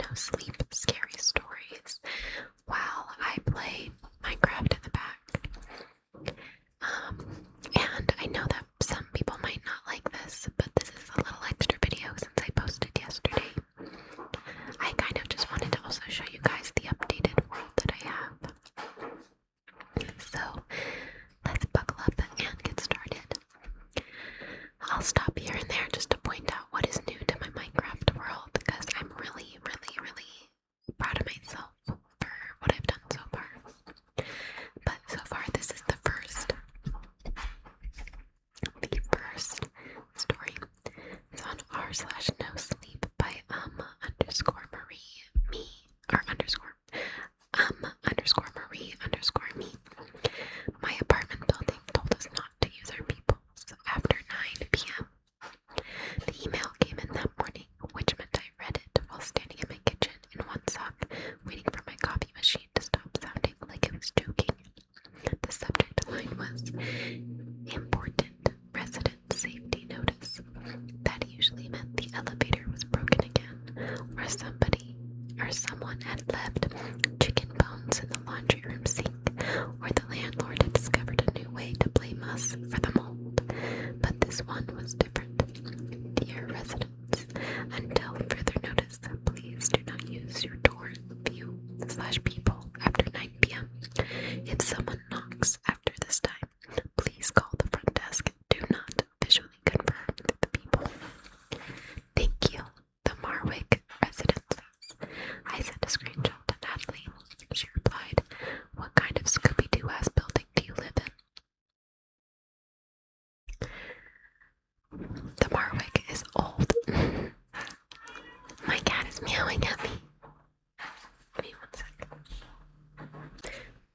no sleep scary stories while I play Minecraft in the back. And I know that some people might not like this, but this is a little extra video since I posted yesterday. I kind of just wanted to also show you guys the updated world that I have. So let's buckle up and get started. I'll stop here and there just to point out what is new to my Minecraft world because I'm really proud of myself for what I've done so far. But so far this is the first story. It's on r/no sleep by underscore Marie me or underscore Marie underscore me. My apartment building told us not to use our peoples after 9 p.m. The email came in that morning, which meant I read it while standing in my kitchen in one sock, waiting for my coffee machine to stop sounding like it was joking. The subject line was important resident safety notice. That usually meant the elevator was broken again, or someone had left chicken bones in the laundry room sink, or the landlord had discovered a new way to blame us for the mold. But this one was different. Dear residents, until further notice, please do not use your door view/people after 9 p.m. If someone knocks after this time, please call the front desk. Do not visually confirm with the people. Thank you, the Marwick residences. I sent a screenshot to Natalie. She replied, "What kind of Scooby-Doo-ass building do you live in?" The Marwick is old. My cat is meowing at me. Give me 1 second.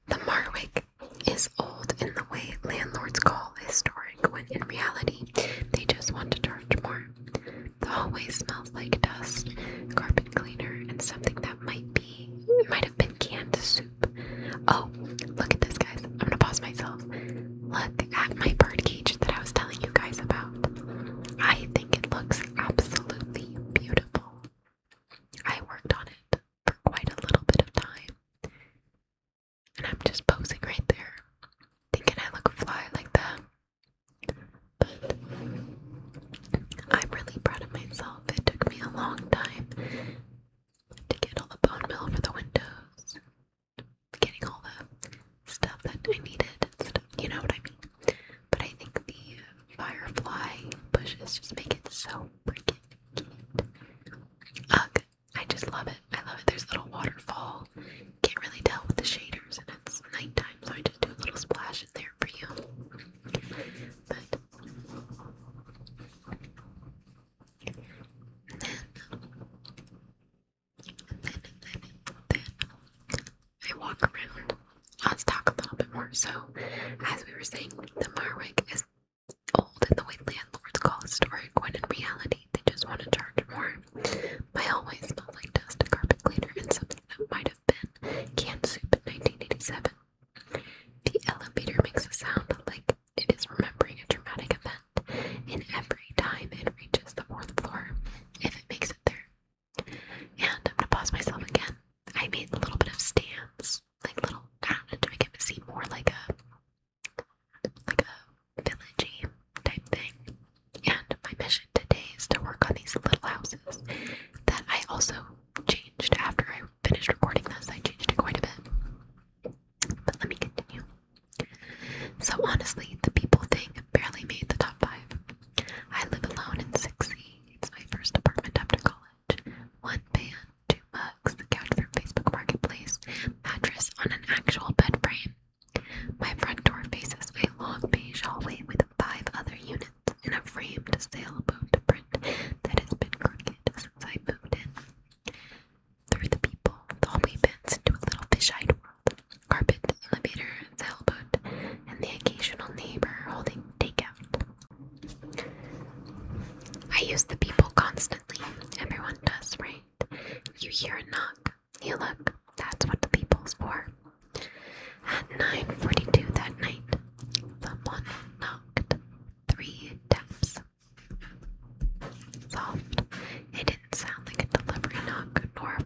The Marwick is old in the way landlords call historic, when in reality, they just want to charge more. The hallway smells like dust, carpet cleaner, and something that might have been canned soup. Oh, look at this, guys. I'm gonna pause myself. Look at my bird cage that I was telling you guys about. I think it looks absolutely beautiful. I worked on it for quite a little bit of time. And I'm just posing right there, thinking I look fly like that. But I'm really proud of myself. It took me a long time to get all the bone meal for the windows, getting all the stuff that I needed and stuff, you know what I mean? But I think the firefly bushes just make it so freaking cute. Ugh, I just love it. I love it. There's a little waterfall. Can't really tell with the shaders and it's nighttime, so I just do a little splash in there for you. But then I walk around. Let's talk a little bit more. So, as we were saying, the Marwick is old in the way landlords call historic, when in reality they just want to charge more. My hallway smells like dust, a carpet cleaner, and something that might have been canned soup in 1987. The elevator makes a sound like it is remembering a traumatic event, and every time it reaches the 4th floor, if it makes it there. And I'm gonna pause myself again. I made a little bit of stands, like little, I don't know, to make it seem more like a villagey type thing. And my mission today is to work on these little houses that I also changed after I finished recording this. I changed it quite a bit. But let me continue. So honestly, the people thing barely made the top 5. I live alone in 6C. It's my first apartment after college. 1 pan, 2 mugs, couch from Facebook Marketplace, mattress on an actual bed frame. My front door faces a long beige hallway with 5 other units in a framed sailboat print that has been crooked since I moved in. Through the people, the hallway bends into a little fish-eyed world. Carpet, elevator, sailboat, and the occasional neighbor holding takeout. I use the people constantly. Everyone does, right? You hear a knock. You look. That's what the people's for. At 9:42 that night, someone knocked 3 taps. Soft. It didn't sound like a delivery knock nor a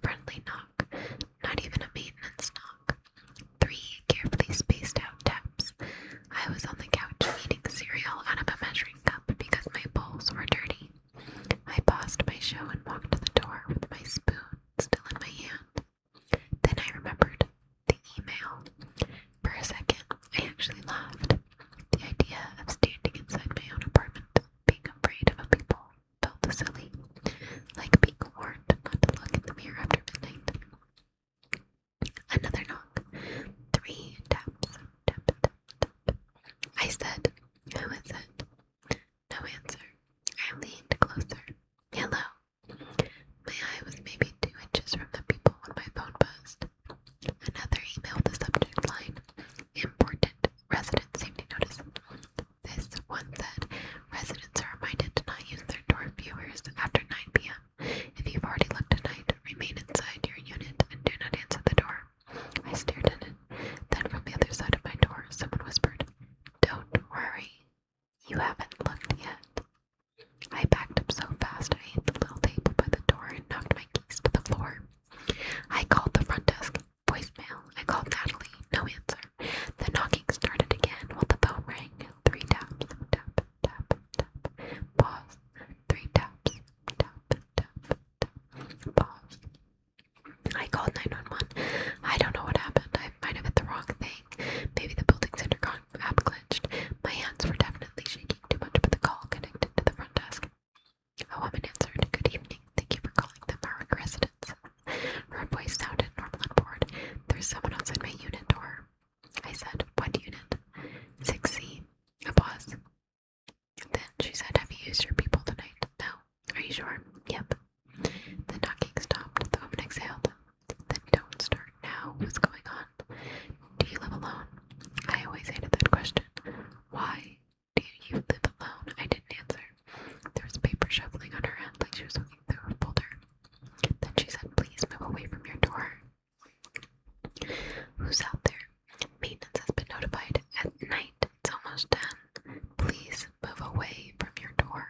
called 911. I don't know what happened. I might have hit the wrong thing. Maybe the building's intercom app glitched. My hands were definitely shaking too much, but the call connected to the front desk. A woman answered. Good evening. Thank you for calling the Marwick residence. Her voice sounded normal and bored. There's someone outside my unit door. I said, what unit? 6C. A pause. Then she said, have you used your people tonight? No. Are you sure? Yep. The knocking stopped. The woman exhaled. Then don't start now. What's going on? Do you live alone? I always hated that question. Why do you live alone? I didn't answer. There was paper shuffling on her hand like she was looking through a folder. Then she said, please move away from your door. Who's out there? Maintenance has been notified. At night, it's almost 10. Please move away from your door.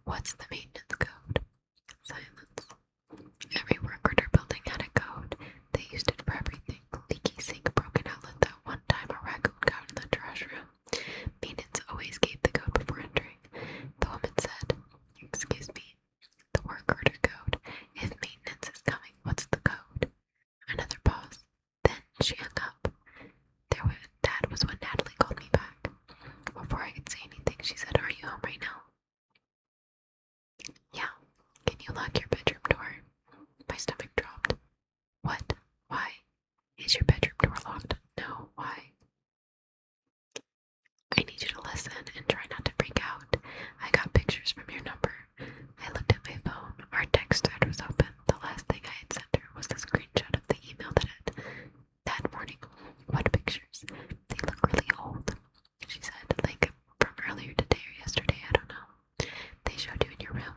What's the maintenance code? Silence. Every work order building had a code. They used it for everything. Leaky sink, broken outlet. That one time a raccoon got in the trash room. Maintenance always gave the code before entering. The woman said, excuse me, the work order code. If maintenance is coming, what's the code? Another pause. Then she hung up. That was when Natalie called me back. Before I could say anything, she said, are you home right now? Yeah. Can you lock your bedroom door? My stomach dropped. What? Why? Is your bedroom door locked? No. Why? I need you to listen and try not to freak out. I got pictures from your number. I looked at my phone. Our text thread was open. The last thing I had sent her was the screenshot of the email that morning. What pictures? They look really old, she said, like from earlier today or yesterday, I don't know. They showed you in your room.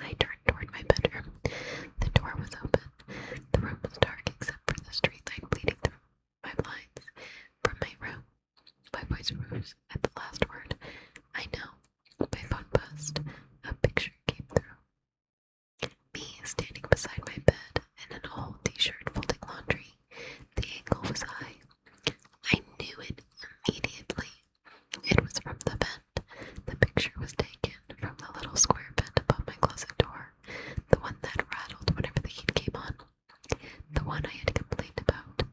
I turned toward my bedroom. The door was open. The room was dark except for the street light bleeding through my blinds. From my room, my voice rose at the last word. I know. My phone buzzed. A picture came through. Me standing beside my bed in an old t-shirt folding laundry. The angle was high. I knew it immediately. It was from the vent. The picture was taken from the little square vent above my closet door, the one that rattled whenever the heat came on, the one I had complained about.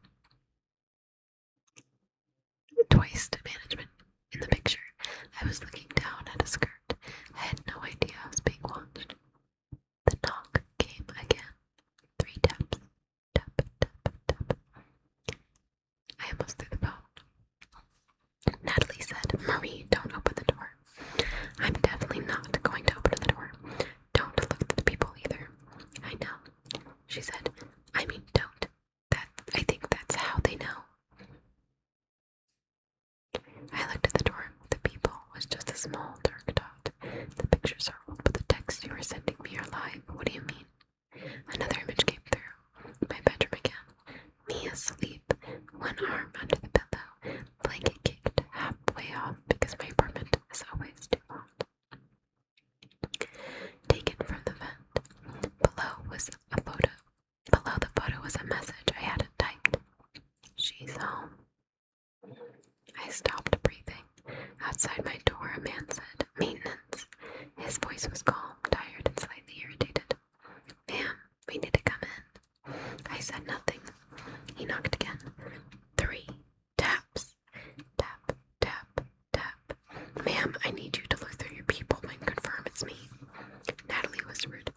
Twice to management. In the picture, I was looking down at a skirt. I had no idea I was being watched. The knock came again. 3 taps. Tap, tap, tap. I almost threw the phone. Natalie said, Marie, don't open the door. I'm definitely not going to open the door. Don't look at the people either. I know. She said, I mean, don't. I think that's how they know. I looked at the door. The people was just a small dark dot. The pictures are old, but the texts you were sending me are live. What do you mean? Another image came through. My bedroom again. Me asleep, one arm under the pillow, blanket kicked halfway off because my apartment is always too hot. Taken from the vent. Below was a photo. Below the photo was a message I hadn't typed. She's home. I stopped breathing. Outside my door, a man said, maintenance. His voice was calm, tired, and slightly irritated. Ma'am, we need to come in. I said nothing. He knocked again. 3 taps. Tap, tap, tap. Ma'am, I need you to look through your people and confirm it's me. Natalie whispered,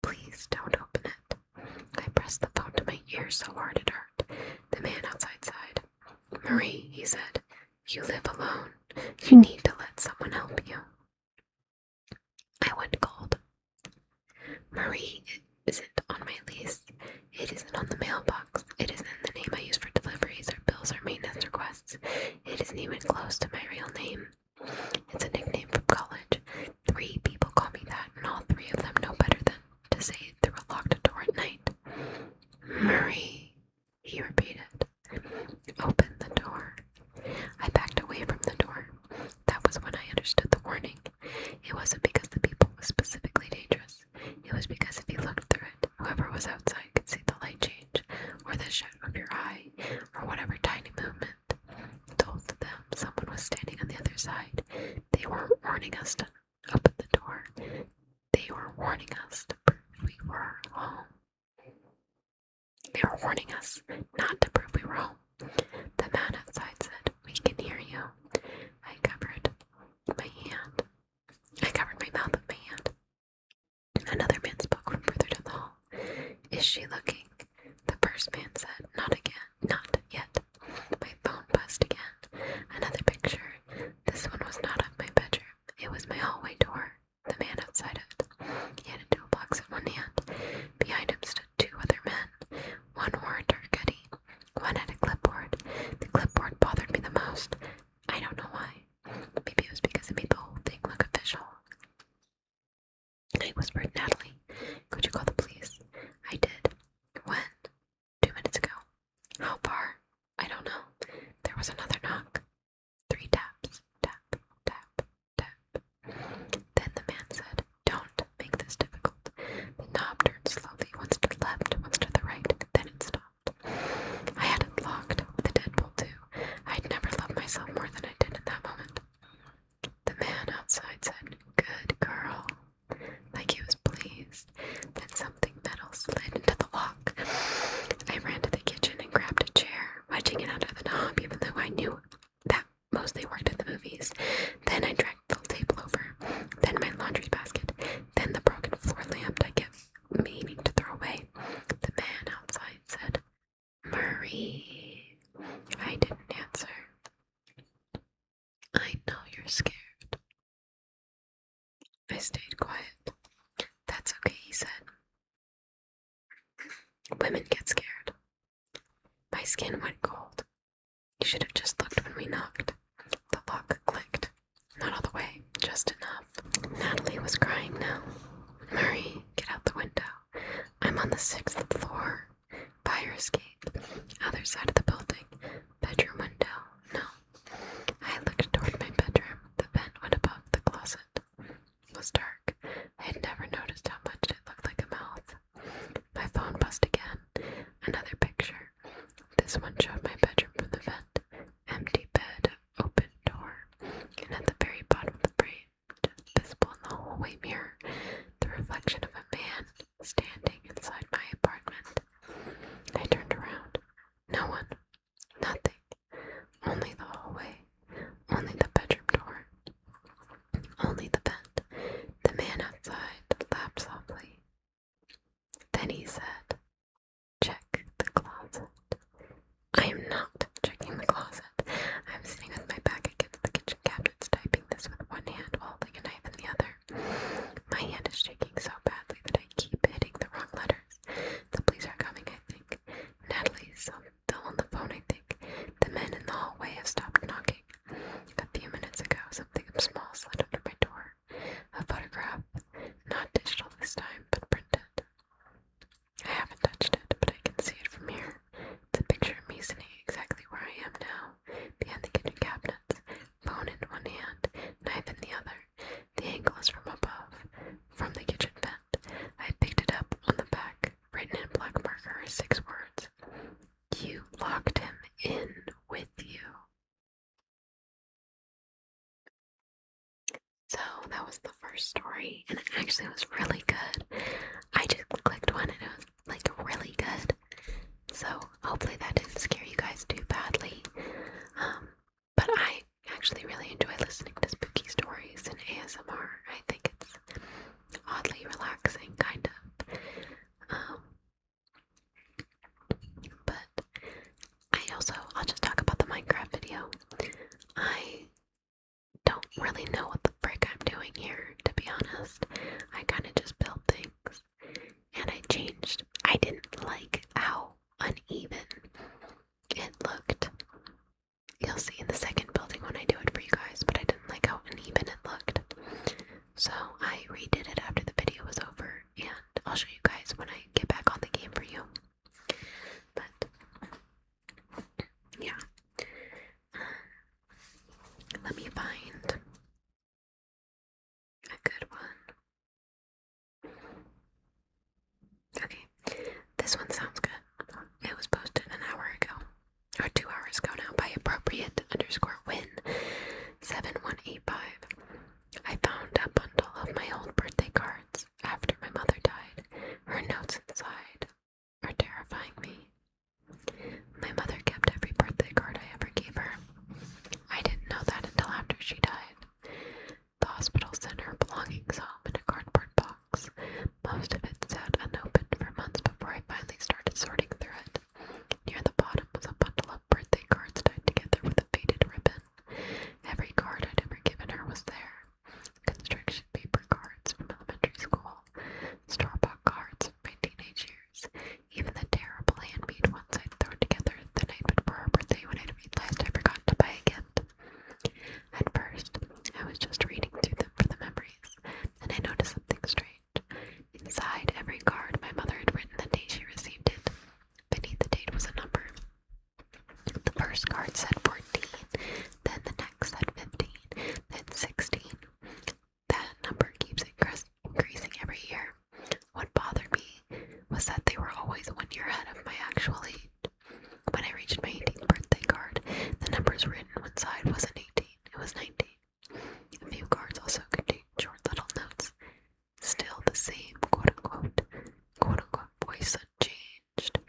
please don't open it. I pressed the phone to my ear so hard it hurt. The man outside sighed. Marie, he said, you live alone. You need to let someone help you. I went cold. Marie isn't on my lease. It isn't on the mailbox. It isn't the name I use for deliveries or bills or maintenance requests. It isn't even close to my real name. It's a nickname from college. 3 people call me that, and all 3 of them know better than to say it through a locked door at night. Marie, he repeated. Open the door. I backed away from the door. That was when I understood the warning. It wasn't because the people was specifically dangerous. It was because if you looked through it, whoever was outside could see the light change, or the shadow of your eye, or whatever tiny movement told them someone was standing on the other side. They weren't warning us to open the door. They were warning us to prove we were home. They were warning us not to prove we were home. The man outside said, "We can hear you." I covered my hand. I covered my mouth with my hand. Another man spoke from further down the hall. "Is she looking?" The first man said, "Not again. Not yet." My phone buzzed again. Another picture. This one was not of my bedroom. It was my hallway door. The man outside it. He had a toolbox in one hand. Behind him stood two other men. One wore a dark hoodie. One had a clipboard. The clipboard bothered me the most. I don't know why. Maybe it was because it made the whole thing look official. I whispered, "Natalie, could you call the police?" I did. When? 2 minutes ago. How far? I don't know. There was another knock. 3 taps. Tap, tap, tap. Then the man said, "Don't make this difficult." The knob turned slowly, once to the left, once to the right, then it stopped. I had it locked with a deadbolt too. I'd never loved myself more than I did in that moment. The man outside said, "Good girl," like he was pleased. Then something metal slid into the lock. I ran to the kitchen and grabbed a chair, wedging it under the knob, even though I knew that mostly worked in the movies. Then I dragged the table over, then my laundry basket, then the broken floor lamp I kept meaning to throw away. The man outside said, "Marie." I didn't answer. "I know you're scared." I stayed quiet. "That's okay," he said. "Women get scared." My skin went cold. "You should have just looked when we knocked." The lock clicked. Not all the way, just enough. Natalie was crying now. "Marie, get out the window. I'm on the 6th floor. Fire escape. Other side of the building. Bedroom window. No." I looked toward my bedroom. The vent went above the closet. It was dark. I had never noticed how much it looked like a mouth. My phone buzzed again. Another picture. This one showed my bedroom from the vent. Empty bed, open door, and at the very bottom of the frame, just visible in the hallway mirror, the reflection of a man standing inside my apartment. I turned around. No one. Nothing. Only the hallway. Only the bedroom door. Only the vent. The man outside laughed softly. Then he said, "Check the closet." I am not checking the closet. I'm sitting with my back against the kitchen cabinets, typing this with one hand while holding a knife in the other. My hand is shaking so badly that I keep hitting the wrong letters. The police are coming, I think. Natalie's still on the phone, I think. The men in the hallway have stopped knocking. A few minutes ago, something small slid under my door. A photograph. Not digital this time, but printed. I haven't touched it, but I can see it from here. It's a picture of me sitting exactly where I am now, behind the kitchen cabinets, phone in one hand, knife in the other. The angle is from above, from the kitchen vent. I picked it up on the back, written in black marker, 6 words. "You locked him in with you." So that was the first story, and it actually was really good. I just clicked one and it was like really good. So hopefully that didn't scare you guys too badly. But I actually really enjoy listening to spooky stories and ASMR. I think it's oddly relaxing, kind of. But I'll just talk about the Minecraft video. I don't really know what the frick I'm doing here, to be honest. I kind of just built things, and I didn't like how uneven it looked. You'll see in the second building when I do it for you guys, but I didn't like how uneven it looked. So I redid it after the video was over, and I'll show you guys when I get back on the game for you. But yeah, let me find a good one. Okay, this one sounds good. It was posted an hour ago, or 2 hours ago now, by appropriate_win7185. I found a bundle of my old birthday cards after my mother died. Her notes inside are terrifying me. was that they were always 1 year ahead of my actual age. When I reached my 18th birthday card, the numbers written on one side wasn't 18, it was 19. A few cards also contained short little notes. Still the same quote-unquote voice unchanged,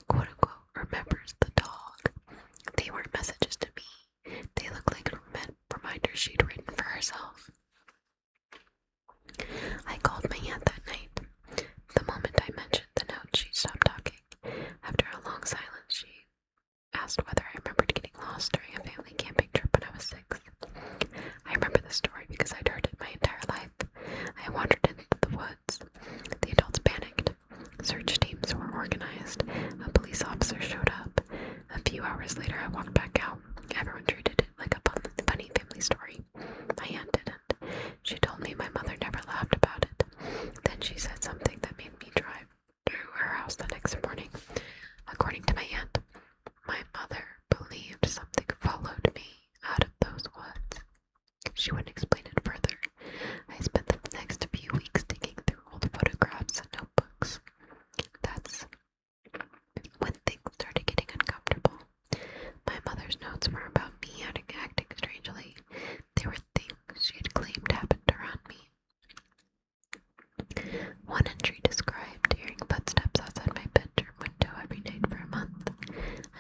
quote-unquote remembers the dog. They weren't messages to me. They looked like reminders she'd written for herself. I called my aunt that night. The moment I mentioned the note, she stopped talking. After a long silence, she asked whether I remembered getting lost during a family camping trip when I was 6. I remember the story because I'd heard it my entire life. I wandered into the woods. The adults panicked. Search teams were organized. A police officer showed up. A few hours later, I walked back out. Everyone treated it like a funny family story. My aunt didn't. She told me my mother never laughed about it. Then she said something that made me drive through her house the next morning. According to my aunt, my mother believed something followed me out of those woods. She wouldn't explain it further. I spent the next few weeks digging through old photographs and notebooks. That's when things started getting uncomfortable. My mother's notes were about me acting strangely. They were things she had claimed happened around me. One entry described hearing footsteps outside my bedroom window every night for a month.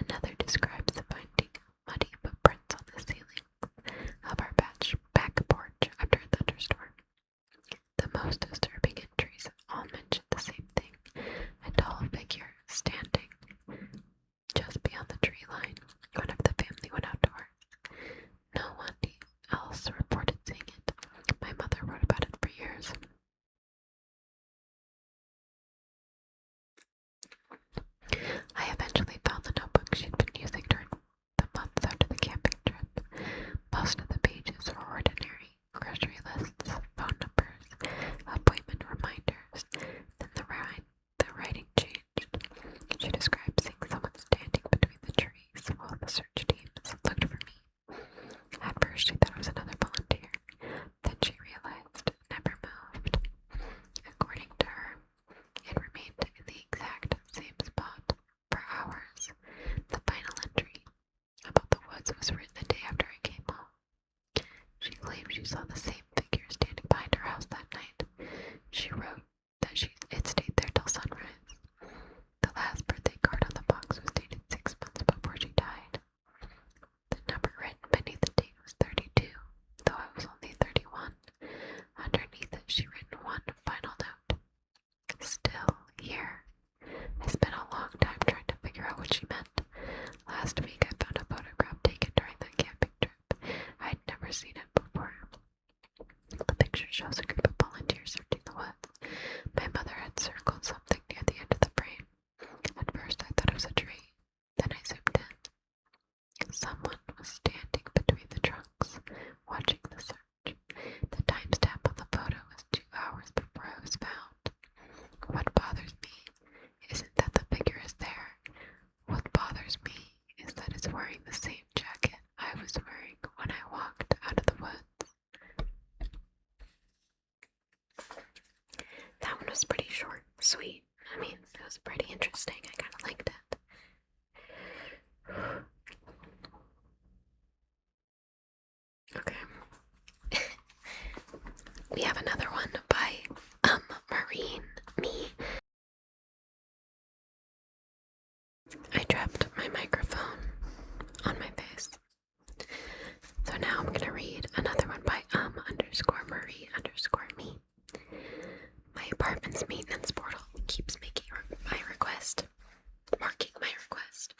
Another describes finding muddy footprints on the ceiling of our back porch after a thunderstorm. The most disturbing entries all mention the same thing: a tall figure standing just beyond the tree line whenever the family went outdoors. No one else reported seeing it. My mother wrote about it for years. I eventually found the notebook she'd been using during the months after the camping trip. Most of the pages were ordinary: grocery lists, phone numbers, appointment reminders. Then the writing changed. She described seeing someone standing between the trees while the search teams looked for me. At first she thought it was another volunteer. Then she realized it never moved. According to her, it remained in the exact same spot for hours. The final entry about the woods was written the day after I came home. She claimed she saw the same figure standing behind her house that night. She wrote that it stayed there till sunrise. The last birthday card on the box was dated 6 months before she died. The number written beneath the date was 32, though I was only 31. Underneath it, she written one final note: "Still here." I spent a long time trying to figure out what she meant. Last week, I found a photograph taken during that camping trip. I'd never seen it before. The picture shows a group of volunteers searching the woods. My mother had circled something near the end of the frame. At first, I thought it was a tree. Then I zoomed in. Someone was standing between the trunks, watching the search. The timestamp on the photo was 2 hours before I was found. What bothers me isn't that the figure is there. What bothers me is that it's wearing the same jacket I was wearing when I walked out of the woods. That one was pretty short, sweet. I mean, it was pretty interesting. I kind of liked it. Okay. We have another one by Marine Me. I dropped my microphone on my face. So now I'm gonna read another one by _Marie_me. My apartment's maintenance portal keeps marking my request.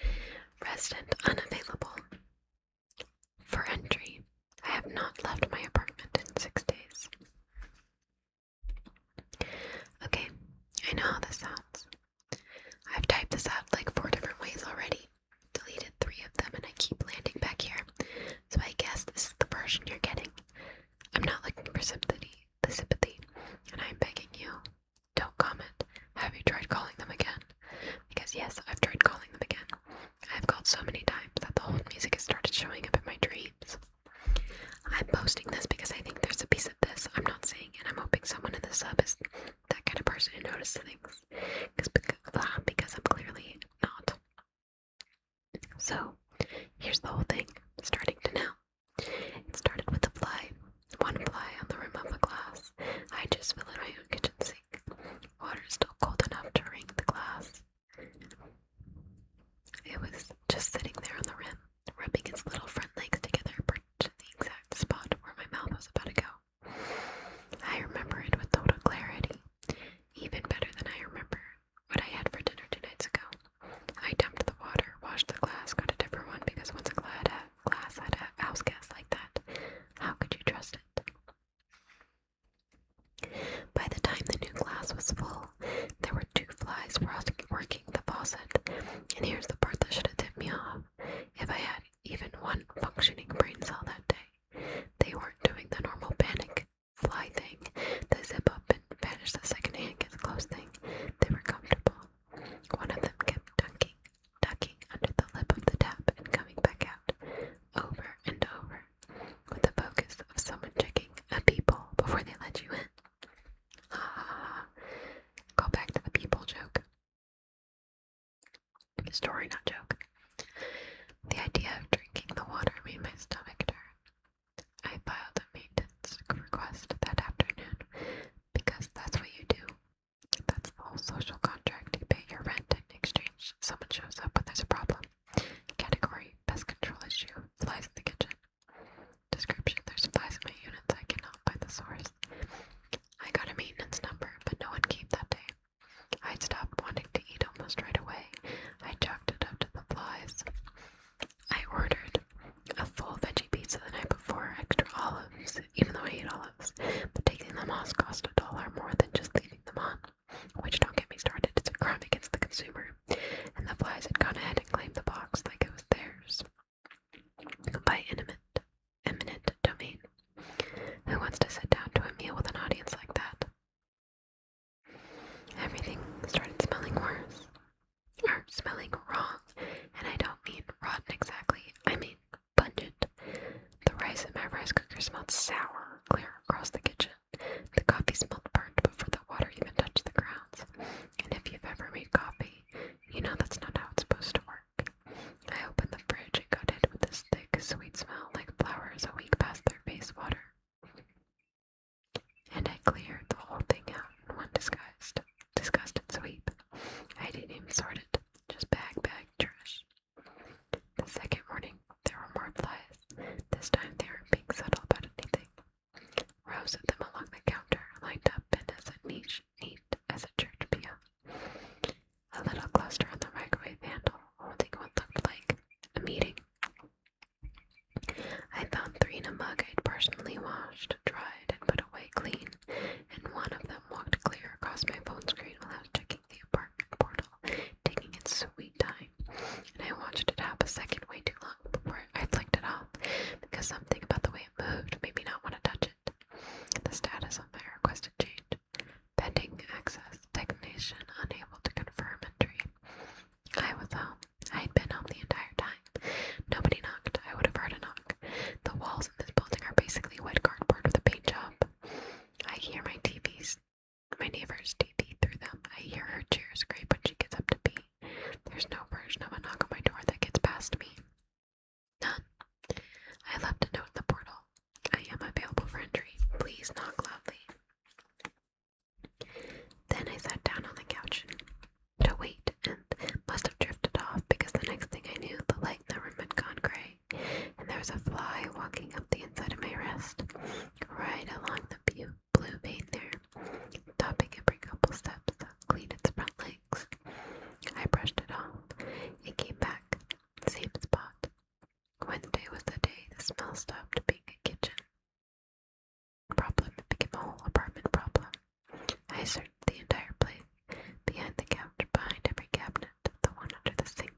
Resident unavailable. For entry, I have not left my apartment in 6 days. Okay, I know how this sounds. I've typed this out like 4 different ways So here's the whole thing, starting to now. It started with a fly. One fly on the rim of a glass. I just filled in my own kitchen sink. Water is still cold enough to ring the glass. It was just sitting there on the rim, rubbing its little front legs together, perched at the exact spot where my mouth was about to go. I remember it with total clarity, even better than I remember what I had for dinner 2 nights ago. I dumped the water, washed the glass, got a different one because once a glass had a house guest like that, how could you trust it? By the time the new glass was full, there were 2 flies working the faucet. And here's the part that should have tipped me off. If I had even one functioning brain cell that day, they weren't doing the normal panic fly thing, the zip up and vanish the second hand gets close thing. They were comfortable. One of them kept ducking under the lip of the tap and coming back out, over and over, with the focus of someone checking a peephole before they let you in. Go back to the people joke. Story, not joke. The idea of drinking the water made my stomach turn. I filed a maintenance request that afternoon because that's what you do. That's the whole social contract. You pay your rent and in exchange someone shows up when there's a problem. Category, pest control issue, flies in the kitchen. Description, there's flies in my units, I cannot find the source. I got a maintenance number, but no one came that day. I stopped wanting to eat almost right away. I chalked it up to the flies. I ordered a full veggie pizza the night before, extra olives, even though I ate olives, but taking them off cost $1 more than just leaving them on. Which, don't get me started, it's a crime against the consumer. And the flies had gone ahead and claimed the box like it was theirs. By eminent domain. Who wants to sit down to a meal with an audience like that? Everything started smelling worse. Or smelling wrong. And I don't mean rotten exactly. I mean pungent. The rice in my rice cooker smelled sour, clear across the kitchen. The coffee smelled burnt before the water even touched the grounds. And if you've ever made coffee, you know that's not how it's supposed to work. I opened the fridge and got hit with this thick, sweet smell like flowers a week past their base water. And I cleared the whole thing out in one disgusted sweep. I didn't even sort it, just bag trash. The second morning, there were more flies. This time they weren't being subtle about anything. Rows of them along the counter, lined up and as neat as a church pew. A little cluster on the microwave handle, holding what looked like a meeting. I found 3 in a mug I'd personally washed, dried, and put away clean, and one of them walked clear across my phone screen while I was checking the apartment portal, taking its sweet time, and I watched it happen a second way too long before I flicked it off, because something about the way it moved made me not want to touch it. The status of my request had changed. Pending access, technician unable to confirm entry. I was home. I had been home the entire time. Nobody knocked. I would have heard a knock. The walls in this building are basically wet cardboard with a paint job. I hear my neighbor's TV through them. I hear her chair scrape when she gets up to pee. There's no version of a knock on my door that gets past me. None. I left a note in the portal. I am available for entry. Please knock loudly. Then I sat down on the couch to wait and must have drifted off because the next thing I knew, the light in the room had gone gray, and there was a fly walking up the inside of my wrist, right along the blue vein there, topping every couple steps to clean its front legs. I brushed it off. It came back, same spot. Wednesday was the day the smell stopped being a kitchen problem and became a whole apartment problem. I searched the entire place, behind the couch, behind every cabinet, the one under the sink,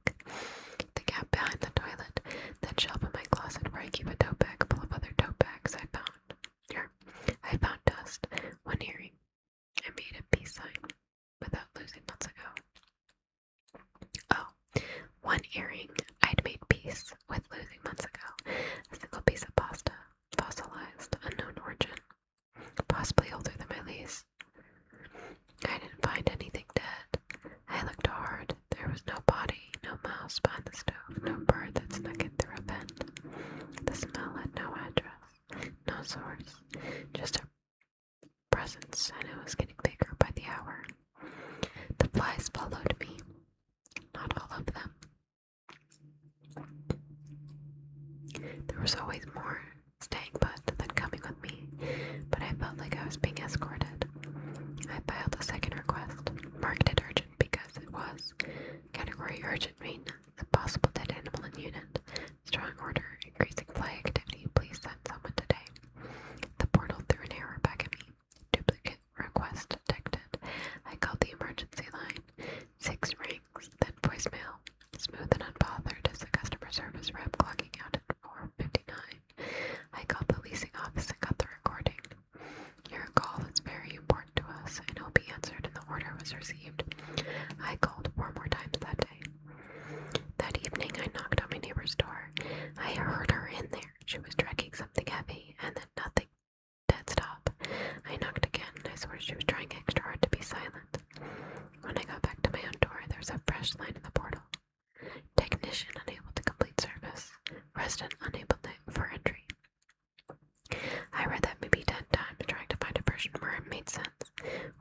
the gap behind the toilet, that shelf in my closet where I keep a tote bag full of other tote bags I found dust, one earring. I made a peace sign without losing months ago. Oh, one earring I'd made peace with losing months ago. A single piece of pasta, fossilized, unknown origin, possibly older than my lease. I didn't find anything dead. I looked hard. There was no body, no mouse behind the stove, no bird was always more staying put than coming with me, but I felt like I was being escorted. I filed a second request, marked it urgent because it was. Category urgent maintenance, possible dead animal in unit, strong order, increasing fly activity, please send someone today. The portal threw an error back at me. Duplicate request detected. I called the emergency line. 6 rings, then voicemail. Smooth and unbothered as the customer service rep clocking out at 4:59. I called the leasing office and got the recording. Your call is very important to us and will be answered and the order was received. I called 4 more times that day. That evening I knocked on my neighbor's door. I heard her in there. She was dragging something heavy and then nothing. Dead stop. I knocked again and I swore she was trying extra hard to be silent. When I got back to my own door, there was a fresh line in the portal. Technician unable to complete service. Resident unable for entry. I read that maybe 10 times trying to find a version where it made sense.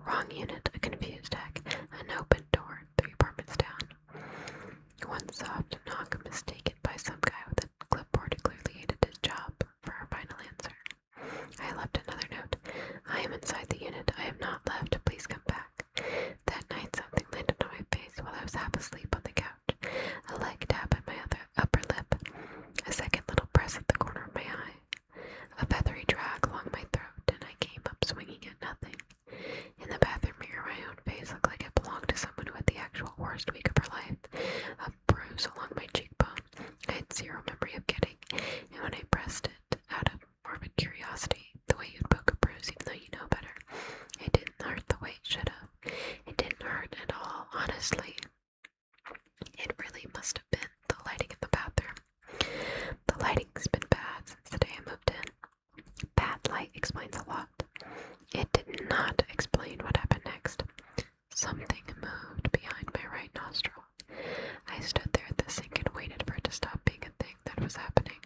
Wrong unit, a confused tech, an open door, 3 apartments down. One soft knock mistaken by some guy with a clipboard who clearly hated his job for her final answer. I left another note. I am inside the unit. I have not left. Please come back. That night something landed on my face while I was half asleep on the couch. A leg tap at my upper lip. A second little press at the corner of my eye. A feathery drag along my throat, and I came up swinging at nothing. In the bathroom mirror, my own face looked like it belonged to someone who had the actual worst week of her life. A bruise along my cheekbone I had zero memory of getting, and when I pressed it out of morbid curiosity, the way you'd poke a bruise even though you know better, it didn't hurt the way it should have. It didn't hurt at all, honestly. It really must have been the lighting in the bathroom. The lighting's been bad since the day I moved in. Bad light explains a lot. It did not explain what happened next. Something moved behind my right nostril. I stood there at the sink and waited for it to stop being a thing that was happening,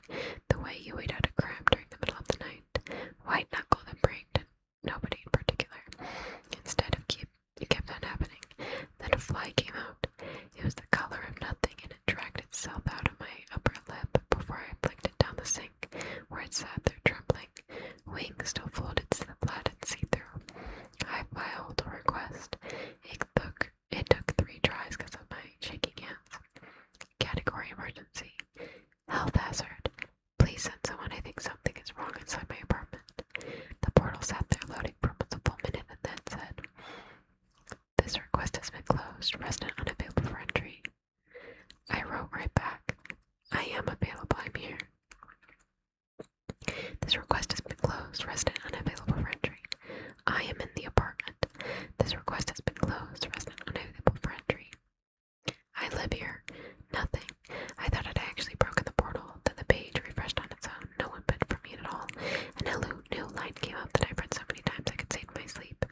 the way you wait out a cramp during the middle of the night. White-knuckled and pranked, and nobody in particular. Instead of it kept on happening. Then a fly came out. It was the color of nothing, and it dragged itself out of my upper lip before I flicked it down the sink, where it sat there trembling. Wings still floated flat and see-through. I filed a request. It took 3 tries because of my shaking hands. Category emergency. Health hazard. Please send someone. I think something is wrong inside my apartment. The portal sat there loading for almost a full minute and then said, this request has been closed. Resident unavailable for entry. I wrote right back. I am available. I'm here. This request has been closed. Resident unavailable for entry. I am in the apartment. This request has been closed. Resident unavailable for entry. I live here. Nothing. I thought I'd actually broken the portal. Then the page refreshed on its own. No one bid for me at all. And a new line came up that I've read so many times I could say it in my sleep.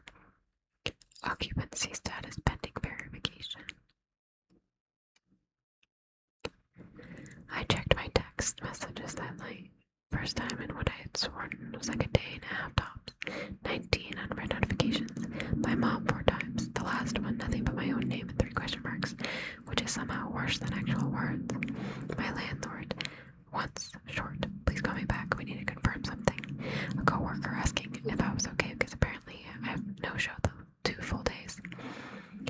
Occupancy status pending verification. I checked my text messages that night. First time in what I had sworn was like a day and a half tops. 19 unread notifications. My mom 4 times. The last one, nothing but my own name and 3 question marks, which is somehow worse than actual words. My landlord, once, short, please call me back, we need to confirm something. A coworker asking if I was okay because apparently I have no show the 2 full days.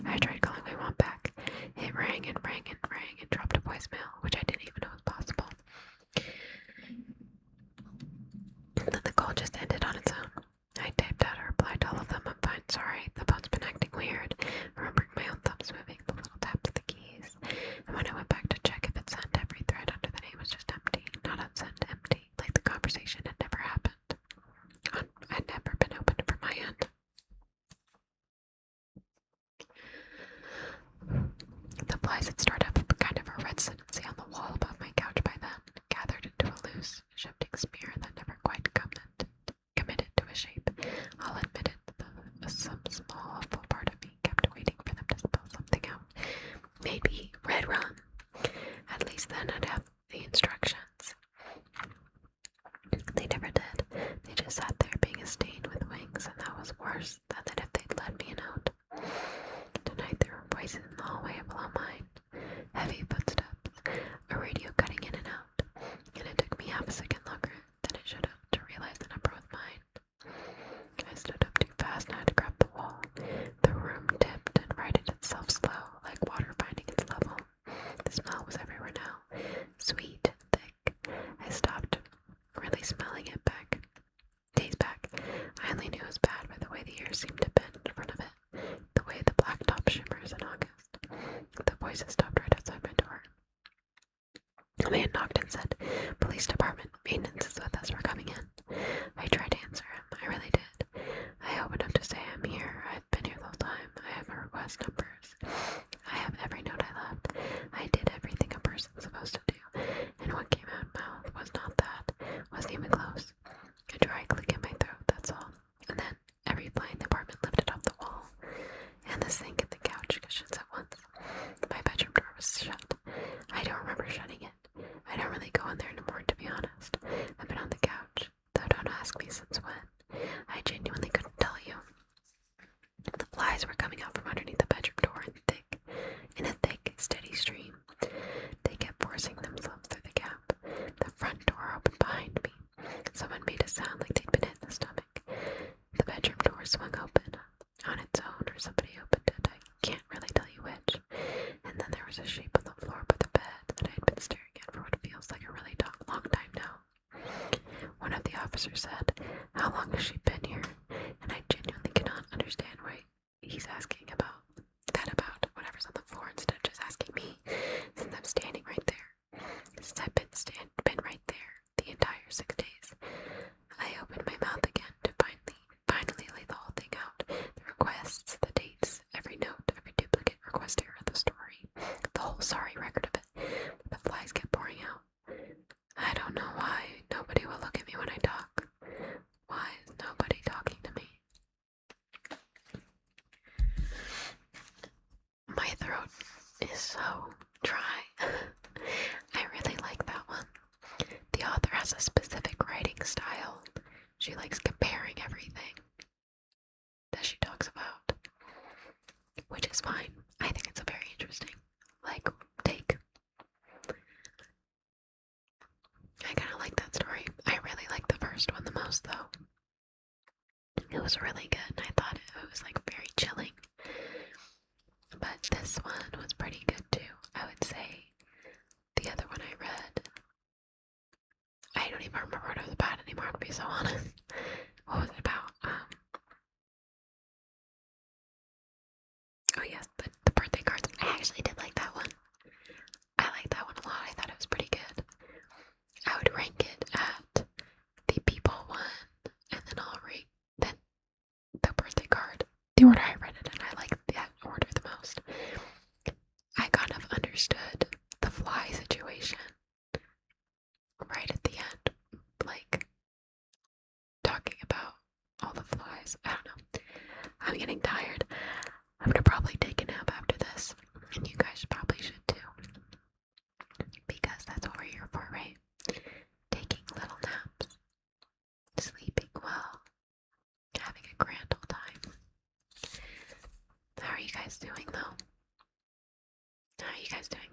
I tried calling my mom back. It rang and rang and rang and dropped a voicemail, which I didn't even know was possible. Then the call just ended on its own. I typed out a reply to all of them. I'm fine, sorry. The phone's been acting weird. Remembering my own thumbs moving, the little taps of the keys. And when I went back to check if it sent, every thread under the name was just empty. Not unsent, empty. Like the conversation had never happened. Had never been opened from my end. The flies had started up kind of a residency on the wall above my couch by then, gathered into a loose, shifting smear that never quite committed to a shape. I'll admit it, some small, awful part of me kept waiting for them to spell something out. Maybe red rum. At least then I'd have the instructions. They never did. They just sat there being a stain with wings, and that was worse than that if they'd led me a note. Tonight there were voices in the hallway below mine. Heavy footsteps, a radio cutting in and out, and it took me half a second longer voices stopped right outside my door. A man knocked and said, "Police department, maintenance is with us, we're coming in." I tried to answer him, I really did. I opened up to say, "I'm here, I've been here the whole time, I have my request numbers. I have every note I left. I did everything a person's supposed to do, and what came out of my mouth was not that, wasn't even close. A dry click in my throat, that's all. And then every fly in the apartment lifted off the wall, and the sink and the couch cushions at once. My bedroom door was shut. I don't remember shutting it. I don't really go in there anymore, to be honest. I've been on the couch, though don't ask me since when. I genuinely couldn't tell you. The flies were coming out from underneath the bedroom door in a thick, steady stream. They kept forcing themselves through the gap. The front door opened behind me. Someone made a sound like they'd been hit in the stomach. The bedroom door swung open on its own, or somebody opened it. I can't really tell you which. And then there was a shape on the floor by the bed that I had been staring at for what feels like a really long time now. One of the officers said, "How long has she been here?" And I genuinely cannot understand why he's asking about whatever's on the floor instead of just asking me, since I'm standing right there. Since I've been right there the entire 6 days. I opened my mouth again to finally lay the whole thing out. The requests, the dates, every note, every duplicate request error of the story, the whole sorry record of it. The flies kept pouring out. I don't know why nobody will look at me when I talk. Why is nobody talking to me? My throat is so dry. I really like that one. The author has a specific writing style. She likes comparing everything that she talks about, which is fine. I think it's a very interesting, take. I kind of like that story. I really like the first one the most, though. It was really good, and I thought it was, very chilling. But this one was pretty good, too. I would say the other one I read, I don't even remember what it was about anymore, to be so honest. What was it about? Oh yes, the birthday cards. I actually did like that one. I liked that one a lot. I thought it was pretty good. I would rank it at the people one, and then I'll rate then the birthday card. The order I read it in, I liked that order the most. I kind of understood the fly situation right at the end, talking about all the flies. I don't know. I'm getting tired. I'm gonna probably take a nap after this, and you guys probably should too. Because that's what we're here for, right? Taking little naps, sleeping well, having a grand old time. How are you guys doing, though? How are you guys doing?